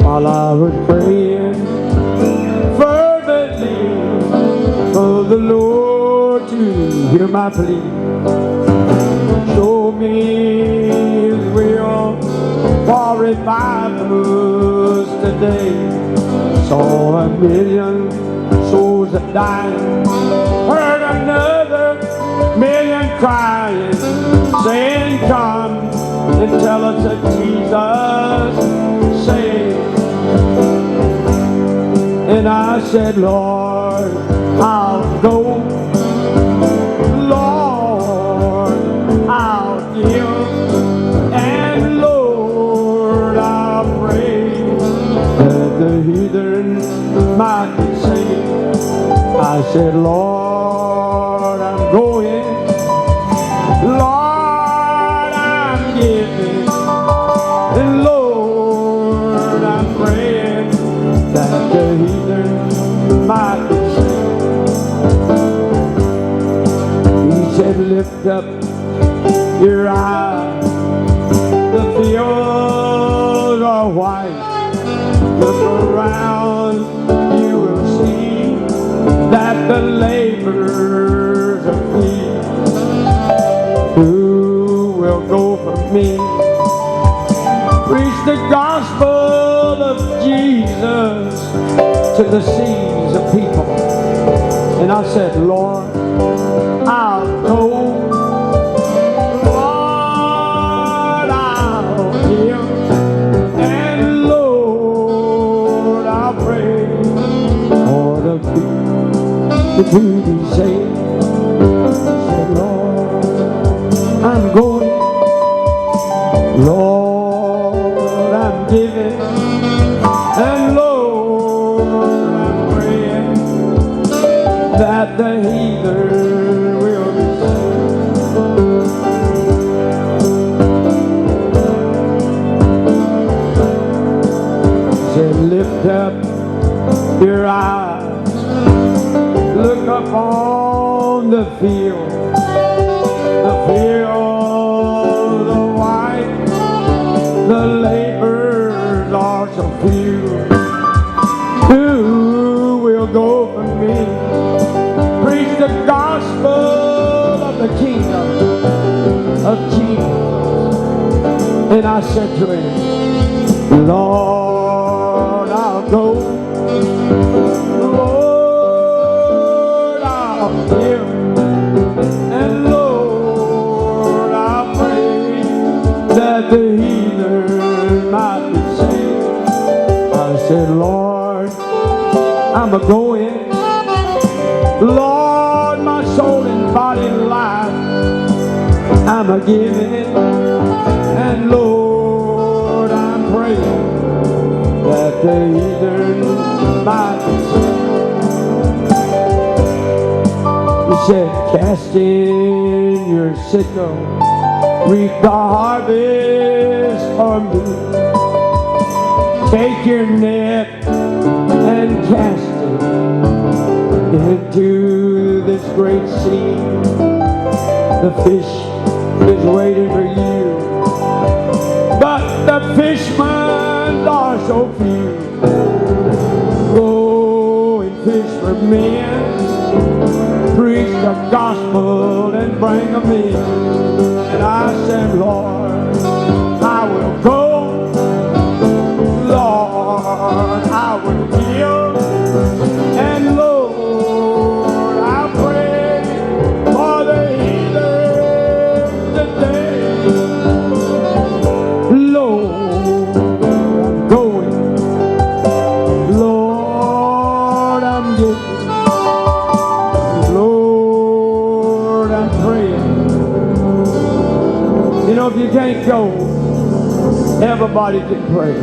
while I was praying fervently for the Lord to hear my plea. Show me His will for revivals today. Saw a million souls that died, heard another million crying, saying, come and tell us that Jesus saved. And I said, Lord, I'll go. Lord, I'll give. And Lord, I'll pray that the heathen might be saved. I said, Lord, I'm going. Lord, I'm giving. And Lord, I'm praying that the heathen might be saved. He said, lift up your eyes. The fields are white. Look around, you will see that the laborers are few. Who will go for me? Preach the gospel of Jesus to the seas of people. And I said, Lord, I'll go. Lord, I'll give. And Lord, I'll pray for the people to be saved. I said, Lord, I'm going. Lord, I'm giving. And Lord, I'm praying that the heathen will be saved. He said, lift up your eyes. Look up on the field. The field of white. The laborers are so few. Who will go for me? Preach the gospel of the kingdom of Jesus. And I said to him, Lord, I'll go. Lord, I'll give. And Lord, I'll pray that the heathen might be saved. I said, Lord, I'm a-going. Lord, my soul and body and life, I'm a-giving. And Lord, I'm praying that the heathen might be saved. He said, cast in your sickle, reap the harvest for me. Take your net and cast it into this great sea. The fish is waiting for you, but the fishermen are so few. Go and fish for men, preach the gospel and bring them in. And I said, Lord, I will go. Lord, I will give. And Lord, I pray for the heathen today. Lord, I'm going. Lord, I'm giving. Lord, I'm praying. You know, if you can't go, everybody can pray.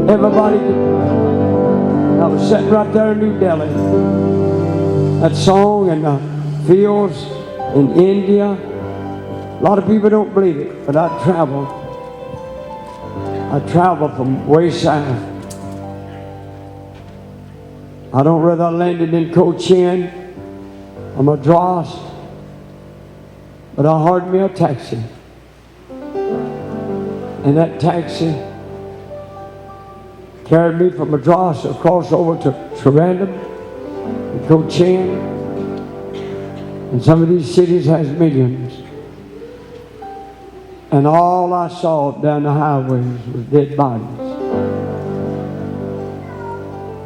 Everybody can pray. I was sitting right there in New Delhi. That song in the fields in India. A lot of people don't believe it, but I traveled from way south. I don't know whether I landed in Cochin or Madras, but I hired me a taxi. And that taxi carried me from Madras across over to Trivandrum and Cochin. And some of these cities has millions. And all I saw down the highways was dead bodies.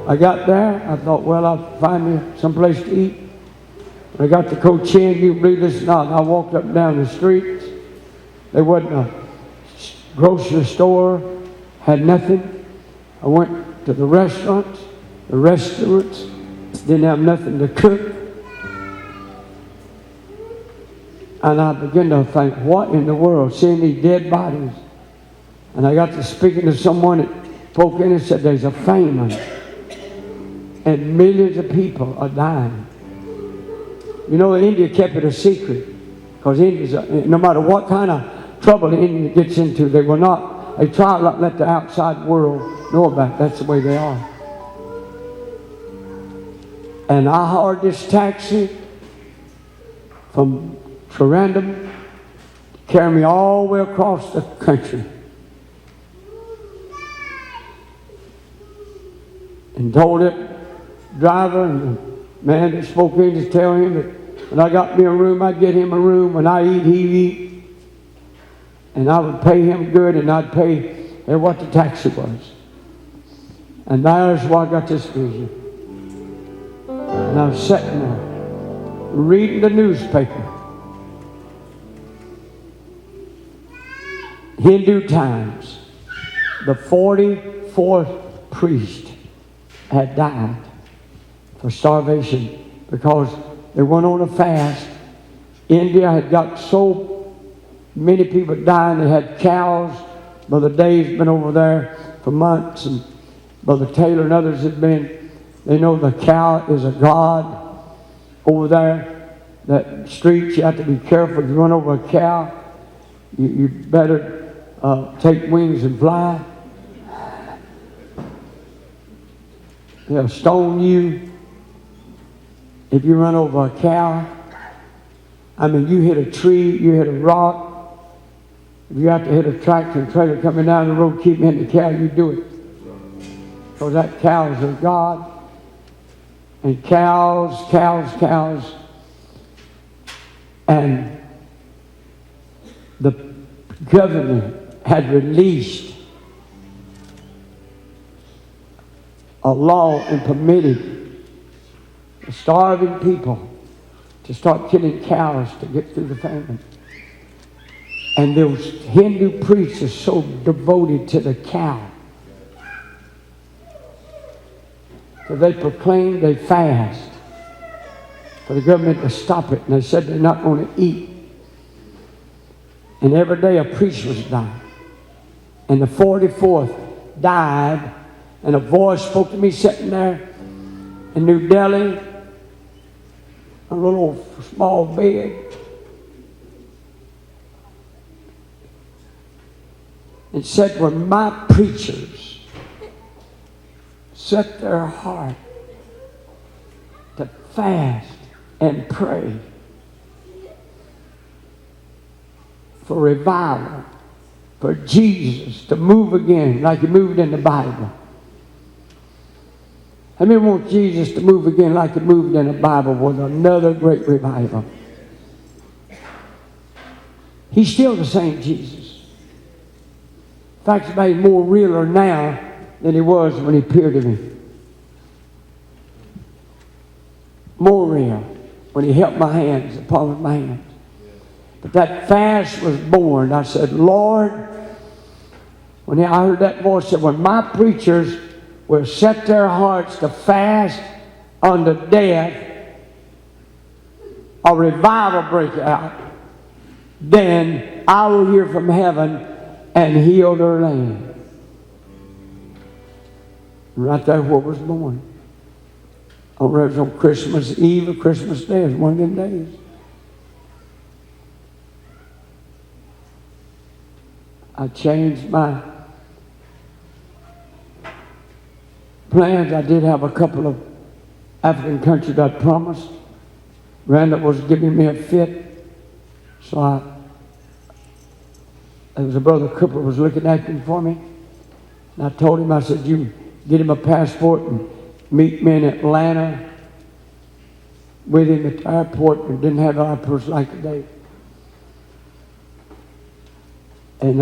I got there, I thought, well, I'll find me someplace to eat. When I got to Cochin, you believe this or not, I walked up and down the streets. There wasn't a grocery store, had nothing. I went to the restaurants didn't have nothing to cook. And I began to think, what in the world, seeing these dead bodies? And I got to speaking to someone that spoke in and said, there's a famine. And millions of people are dying. You know, India kept it a secret. Because no matter what kind of trouble India gets into, they try to let the outside world know about it. That's the way they are. And I hired this taxi from Trivandrum to carry me all the way across the country. And told it driver and the man that spoke English to tell him that when I got me a room, I'd get him a room. When I eat, he'd eat. And I would pay him good, and I'd pay what the taxi was. And there's where I got this vision. And I was sitting there reading the newspaper. Hindu Times. The 44th priest had died for starvation because they went on a fast. India had got so many people dying. They had cows. Brother Dave's been over there for months, and Brother Taylor and others have been. They know the cow is a god over there. That streets, you have to be careful. If you run over a cow, you better take wings and fly. They'll stone you if you run over a cow. I mean, you hit a tree, you hit a rock. If you have to hit a tractor and trailer coming down the road, keep hitting the cow, you do it. Because that cow is a god. And cows. And the government had released a law and permitted the starving people to start killing cows to get through the famine. And those Hindu priests are so devoted to the cow. So they proclaimed they fast for the government to stop it. And they said they're not going to eat. And every day a priest was dying. And the 44th died. And a voice spoke to me sitting there in New Delhi, a little small bed. It said, when my preachers set their heart to fast and pray for revival, for Jesus to move again like he moved in the Bible. How many want Jesus to move again like he moved in the Bible with another great revival? He's still the same Jesus. In fact, he's made more realer now than he was when he appeared to me. More real when he held my hands, the palm of my hands. But that fast was born. I said, Lord, when I heard that voice, said, when my preachers will set their hearts to fast unto death, a revival break out, then I will hear from heaven and heal their land. Right there where it was born. On Christmas Eve or Christmas Day. It was one of them days. I changed my plans. I did have a couple of African countries I'd promised. Randall was giving me a fit. So there was a brother Cooper was looking at him for me. And I told him, I said, you get him a passport and meet me in Atlanta with him at the airport, and didn't have airports like today. And